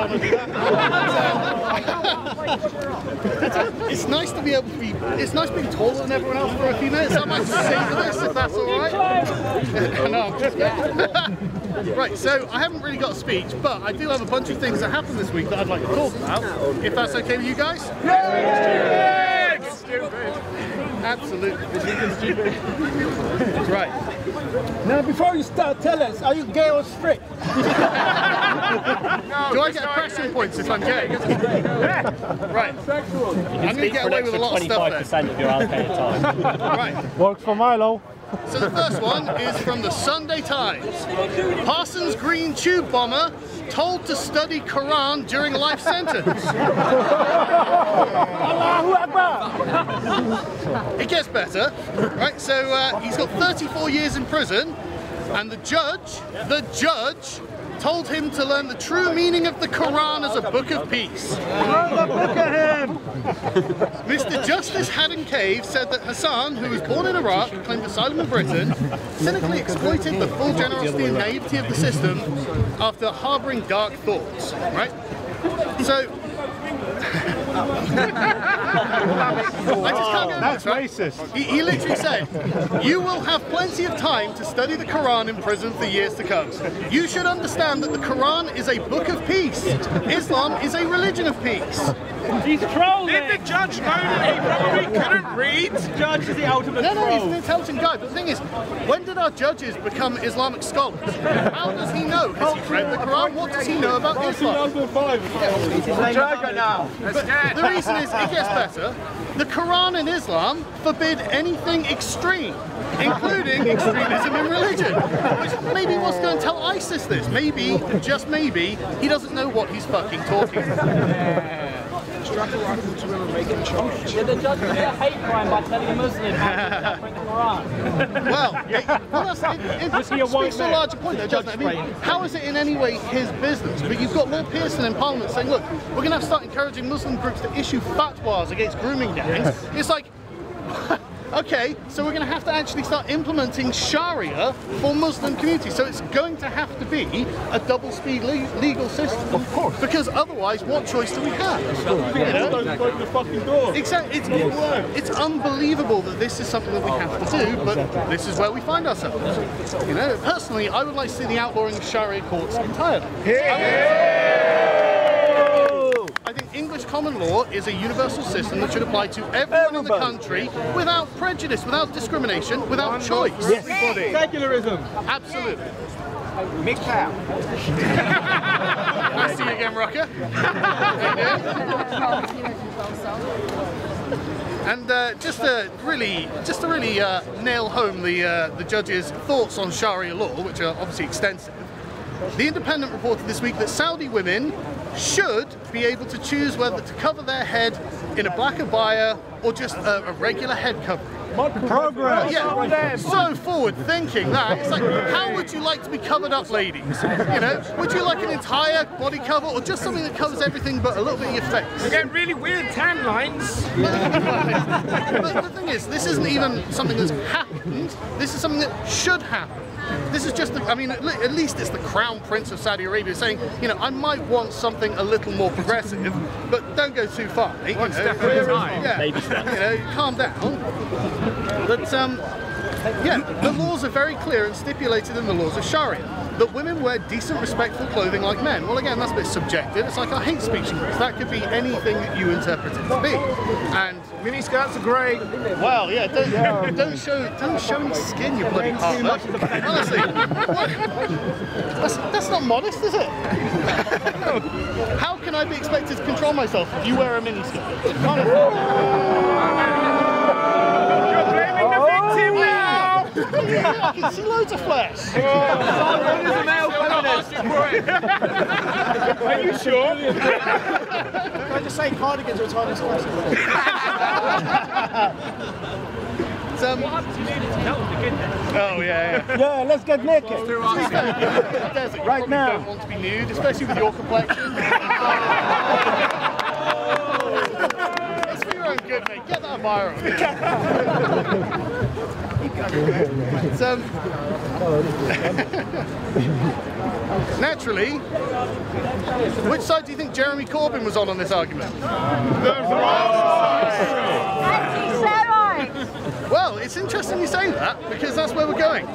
don't want to do that. It's nice to be able to be. It's nice being taller than everyone else for a few minutes. I might just sing this if that's all right. No, I'm just right. So I haven't really got a speech, but I do have a bunch of things that happened this week that I'd like to talk about. If that's okay with you guys? Yes! Absolutely. Right. Now, before you start, tell us, are you gay or straight? Do I get question points if I'm gay? Right. I'm going to get away with a lot of stuff there. 25% of your allocated time. Right. Works for Milo. So the first one is from the Sunday Times. Parsons Green tube bomber told to study Quran during life sentence. Allahu Akbar! It gets better, right? So he's got 34 years in prison, and the judge told him to learn the true meaning of the Quran as a book of peace. Look at him! Mr. Justice Haddon Cave said that Hassan, who was born in Iraq and claimed asylum in Britain, cynically exploited the full generosity and naivety of the system after harbouring dark thoughts, right? So, I just can't go That's this, right? racist. He literally said, you will have plenty of time to study the Quran in prison for years to come. You should understand that the Quran is a book of peace. Islam is a religion of peace. He's trolling! Did the judge know that he probably couldn't read? The judge is the ultimate No, troll. he's an intelligent guy. But the thing is, when did our judges become Islamic scholars? How does he know? Has he read the Quran? What does he know about Islam? 2005. The reason is, it gets better. The Quran and Islam forbid anything extreme, including extremism in religion. Which maybe what's going to tell ISIS this. Maybe, just maybe, he doesn't know what he's fucking talking about. Yeah, the judge did a hate crime by telling a Muslim how to interpret the Quran. Well, it speaks to a larger point though, doesn't it? I mean, how is it in any way his business? But you've got Lord Pearson in Parliament saying, look, we're going to have to start encouraging Muslim groups to issue fatwas against grooming gangs. It's like, okay, so we're going to have to actually start implementing Sharia for Muslim communities. So it's going to have to be a double-speed legal system. Of course. Because otherwise, what choice do we have? You know? Open the fucking door. Exactly. It's unbelievable that this is something that we have to do, but this is where we find ourselves. You know, personally, I would like to see the outlawing of Sharia courts entirely. I think English common law is a universal system that should apply to everyone in the country without prejudice, without discrimination, without choice. Yes. Secularism. Absolutely. Mick Cow. Nice to see you again, Rucker. And just to really nail home the judge's thoughts on Sharia law, which are obviously extensive, The Independent reported this week that Saudi women should be able to choose whether to cover their head in a black abaya or just a regular head covering. Progress. Yeah, so forward thinking that. It's like, how would you like to be covered up, ladies? You know, would you like an entire body cover or just something that covers everything but a little bit of your face? We're getting really weird tan lines. But the thing is, this isn't even something that's happened. This is something that should happen. This is just, I mean, at least it's the Crown Prince of Saudi Arabia saying, you know, I might want something a little more progressive, but don't go too far. One step at a time. Yeah, Baby steps. you know, calm down. But yeah, the laws are very clear and stipulated in the laws of Sharia that women wear decent, respectful clothing like men. Well, again, that's a bit subjective. It's like our hate speech laws. That could be anything that you interpret it to be. And mini skirts are great. well, yeah, don't show any skin, you bloody heart. Honestly, what? That's not modest, is it? How can I be expected to control myself if you wear a miniskirt? You're blaming the victim now. Yeah, I can see loads of flesh. Are you sure? Can I just say cardigans are a tiny size? Oh yeah. Yeah, let's get naked. Desert, Right you now. don't want to be nude, especially with your complexion. It's for your own good, mate. Get that viral. So, naturally, which side do you think Jeremy Corbyn was on this argument? Well, it's interesting you say that, because that's where we're going.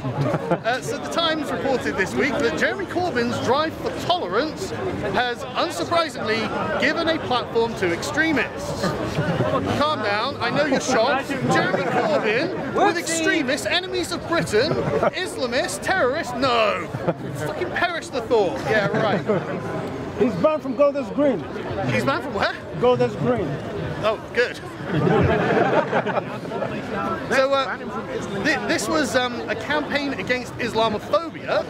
So the Times reported this week that Jeremy Corbyn's drive for tolerance has, unsurprisingly, given a platform to extremists. Calm down, I know you're shocked. Jeremy Corbyn with extremists, enemies of Britain, Islamists, terrorists? No! Fucking perish the thought. Yeah, right. He's banned from Golders Green. He's banned from where? Golders Green. Oh, good. So this was a campaign against Islamophobia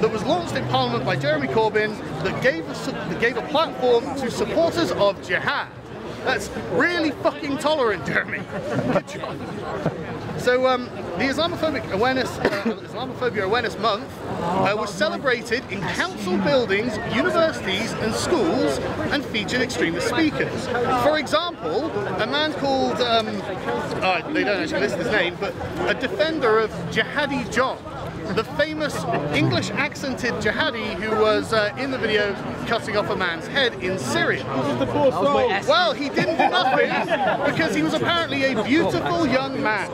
that was launched in Parliament by Jeremy Corbyn that gave a platform to supporters of jihad. That's really fucking tolerant, Jeremy. Good job. So the Islamophobia Awareness Month was celebrated in council buildings, universities and schools and featured extremist speakers. For example, a man called, they don't actually list his name, but a defender of Jihadi John, the famous English accented jihadi who was in the video cutting off a man's head in Syria. Well, he didn't do nothing because he was apparently a beautiful young man.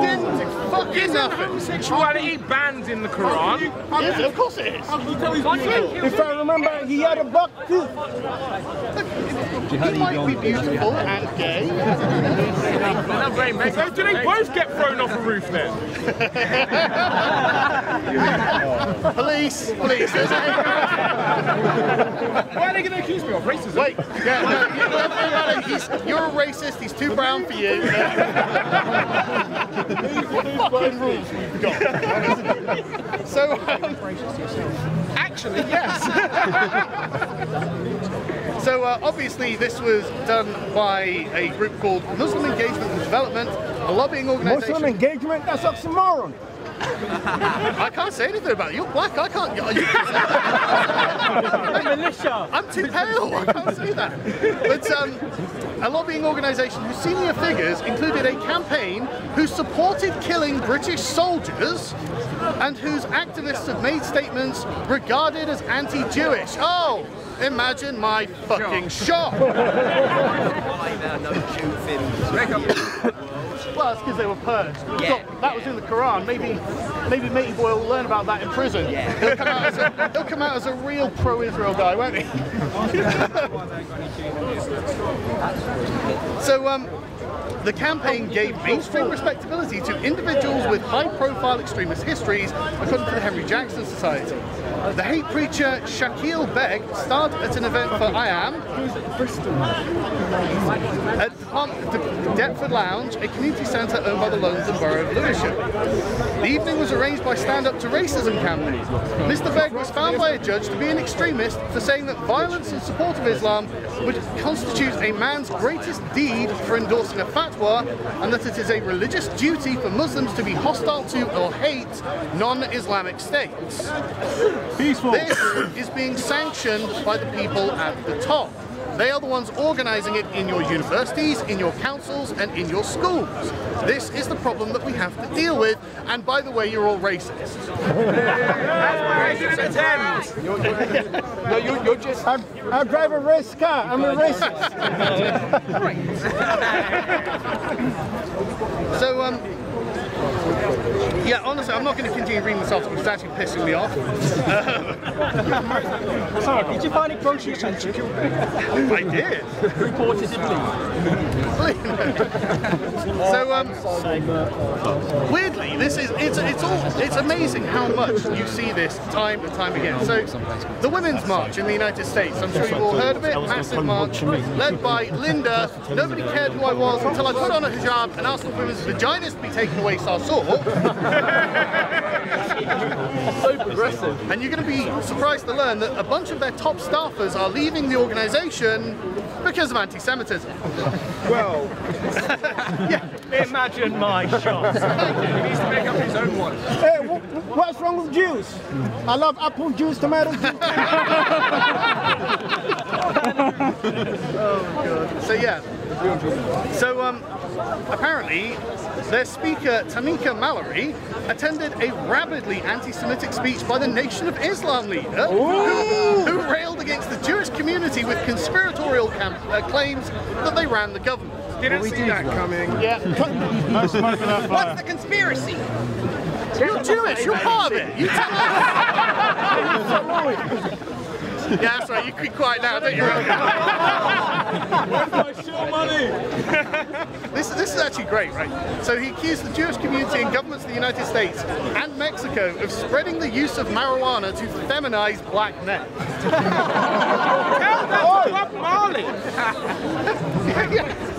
Didn't do fucking nothing. Homosexuality banned in the Quran. Yes, of course it is. If I remember, he had a buck too. He might be beautiful and gay. So do they both get thrown off a roof then? Police. Why are they going to accuse me of racism? Wait, you're a racist, he's too brown for you. What fucking rules we've got? So, actually, yes. So obviously this was done by a group called Muslim Engagement and Development, a lobbying organisation. Muslim engagement? That's oxymoron. I can't say anything about it. You're black. I can't. Militia. I'm too pale. I can't say that. But a lobbying organisation whose senior figures included a campaign who supported killing British soldiers and whose activists have made statements regarded as anti-Jewish. Oh, imagine my fucking shock. Well, it's because they were purged. That was in the Quran. Maybe Matey Boy will learn about that in prison. He'll come out as a real pro-Israel guy, won't he? So, the campaign gave mainstream respectability to individuals with high-profile extremist histories, according to the Henry Jackson Society. The hate preacher Shakil Beg starred at an event for IAM at the Deptford Lounge, a community centre owned by the London Borough of Lewisham. The evening was arranged by Stand Up to Racism campaign. Mr. Beg was found by a judge to be an extremist for saying that violence in support of Islam would constitute a man's greatest deed for endorsing a fatwa, and that it is a religious duty for Muslims to be hostile to or hate non-Islamic states. Peaceful. This is being sanctioned by the people at the top. They are the ones organising it in your universities, in your councils and in your schools. This is the problem that we have to deal with, and by the way, you're all racist. No, you're just... I drive a race car, I'm a racist. So, yeah, honestly, I'm not going to continue reading this article, it's actually pissing me off. Sorry, did you find it grossly sensitive? I did. Reported it, So, weirdly, it's amazing how much you see this time and time again. So, the Women's March in the United States, I'm sure you've all heard of it, massive march, led by Linda. Nobody cared who I was until I put on a hijab and asked for women's vaginas to be taken away, so I saw. So progressive. And you're going to be surprised to learn that a bunch of their top staffers are leaving the organisation because of anti-Semitism. Well... Yeah. Imagine my shots. He needs to make up his own one. Hey, what's wrong with Jews? I love apple juice, tomato juice. God. So yeah. So apparently, their speaker Tamika Mallory attended a rabidly anti-Semitic speech by the Nation of Islam leader, who railed against the Jewish community with conspiratorial claims that they ran the government. Didn't see that coming. Yeah. No smoke in that fire. What's the conspiracy? You're Jewish. You're part of it. You tell us. Yeah, that's right. You keep quiet now, don't you? Where's my show money? This is actually great, right? So he accused the Jewish community and governments of the United States and Mexico of spreading the use of marijuana to feminize black men.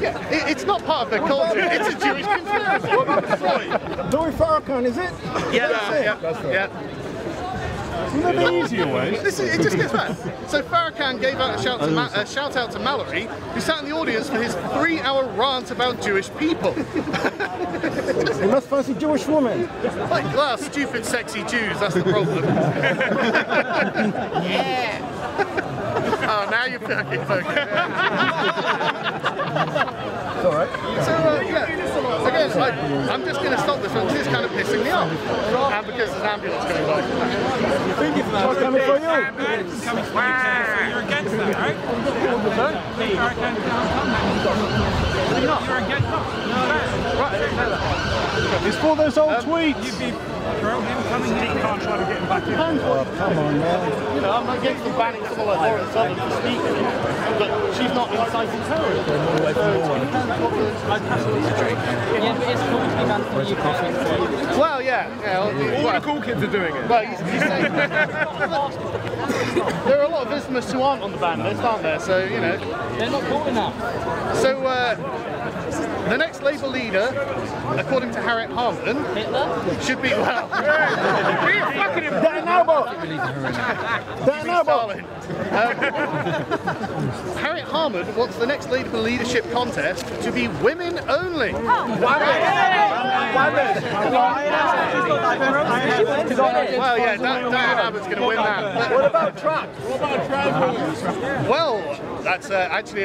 Yeah, it's not part of their culture. It's a Jewish conspiracy. Louis Farrakhan, is it? Yeah. Wouldn't there be easier ways? It just gets better. So Farrakhan gave out a shout out to Mallory, who sat in the audience for his 3-hour rant about Jewish people. They must fancy Jewish women. Like, well, stupid, sexy Jews, that's the problem. Yeah. Oh, now you're fucking focused. It's alright. So, yeah, again, I'm just going to stop this one because it's kind of pissing me off. And because there's an ambulance coming by. What's coming for you? You're against that, right? You're against that. It's for those old tweets. You'd be pro him coming in. You can't try to get him back in. Oh, come on, man. You know, I'm against them banning someone like Lauren Southern from speaking, but she's not inciting terrorism. Yeah, but it's cool to be banned for you. Well, yeah. All the cool kids are doing it. Well, he's saying there are a lot of Islamists who aren't on the ban list, aren't there? So, you know. They're not cool enough. So, the next Labour leader, according to Harriet Harman, should be, well... Harriet Harman wants the next Labour leadership contest to be women only. Well, yeah, Diane Abbott's going to win that. What about track? Well, that's actually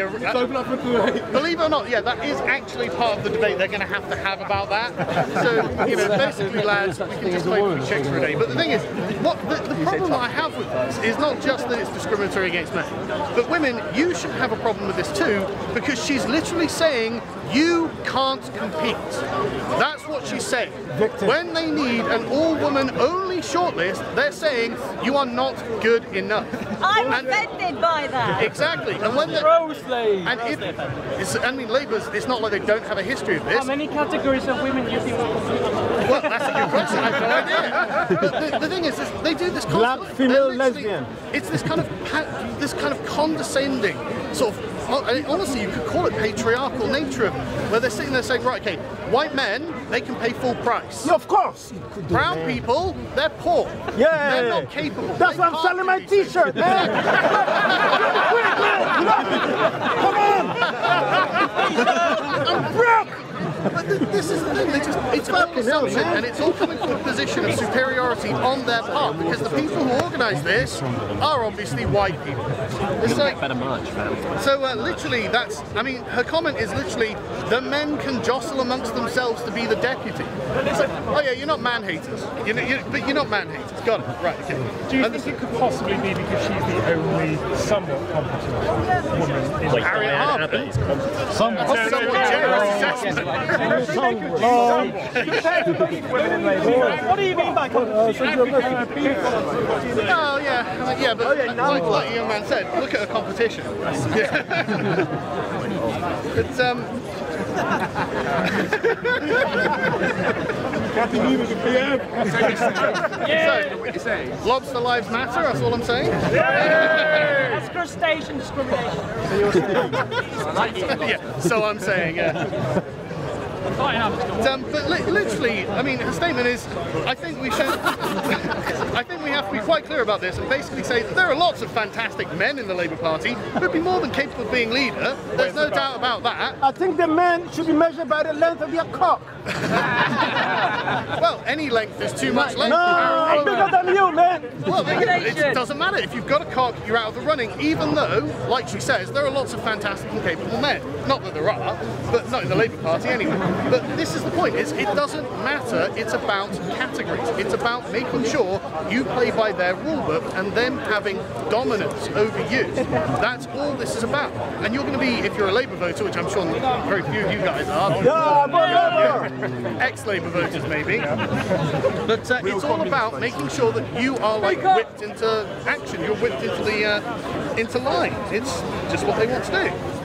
believe it or not, yeah, that is actually part of the debate they're going to have about that. So, you know, basically, lads, we can just play with chicks for a day. But the thing is, what the problem I have with this is not just that it's discriminatory against men, but women, you should have a problem with this too, because she's literally saying you can't compete. That's what she's saying. When they need an all-woman only shortlist, they're saying you are not good enough. I'm offended by that. Exactly. And when the Labour's, it's not like they don't have a history of this. How many categories of women do you think will compete? Well, that's a good question. I have no idea. But the thing is, they do this constantly. Black, female, lesbian. It's this kind of condescending sort of. Honestly, you could call it patriarchal nature of it, where they're sitting there saying, right, okay, white men, they can pay full price. Yeah, of course. Brown people, they're poor. Yeah. They're not capable. That's why I'm selling my t-shirt, man. Come on. I'm broke. But this is the thing, it's about consumption, and it's all coming from a position of superiority on their part, because the people who organise this are obviously white people. It's like, better merch, man. so literally, I mean, her comment is literally, the men can jostle amongst themselves to be the deputy. It's like, oh yeah, you're not man-haters, but you're not man-haters, got it, right, okay. Do you think it could possibly be because she's the only somewhat competent woman in Harriet Harman? Somewhat generous assessment. What do you mean by competition? Oh yeah, but like the young man said, look at a competition. Yeah. It's So, lobster lives matter. That's all I'm saying. That's crustacean discrimination. Yeah, so I'm saying. But literally, I mean, her statement is, I think we have to be quite clear about this and basically say that there are lots of fantastic men in the Labour Party who'd be more than capable of being leader. There's no doubt about that. I think the men should be measured by the length of their cock. Well, any length is too much length. No, I'm bigger than you, man. Well, it doesn't matter. If you've got a cock, you're out of the running, even though, like she says, there are lots of fantastic and capable men. Not that there are, but not in the Labour Party anyway. But this is the point, is it doesn't matter, it's about categories. It's about making sure you play by their rule book and them having dominance over you. That's all this is about. And you're going to be, if you're a Labour voter, which I'm sure very few of you guys are, ex-Labour voters maybe, but it's all about making sure that you are like whipped into action, you're whipped into the into line. It's just what they want to do.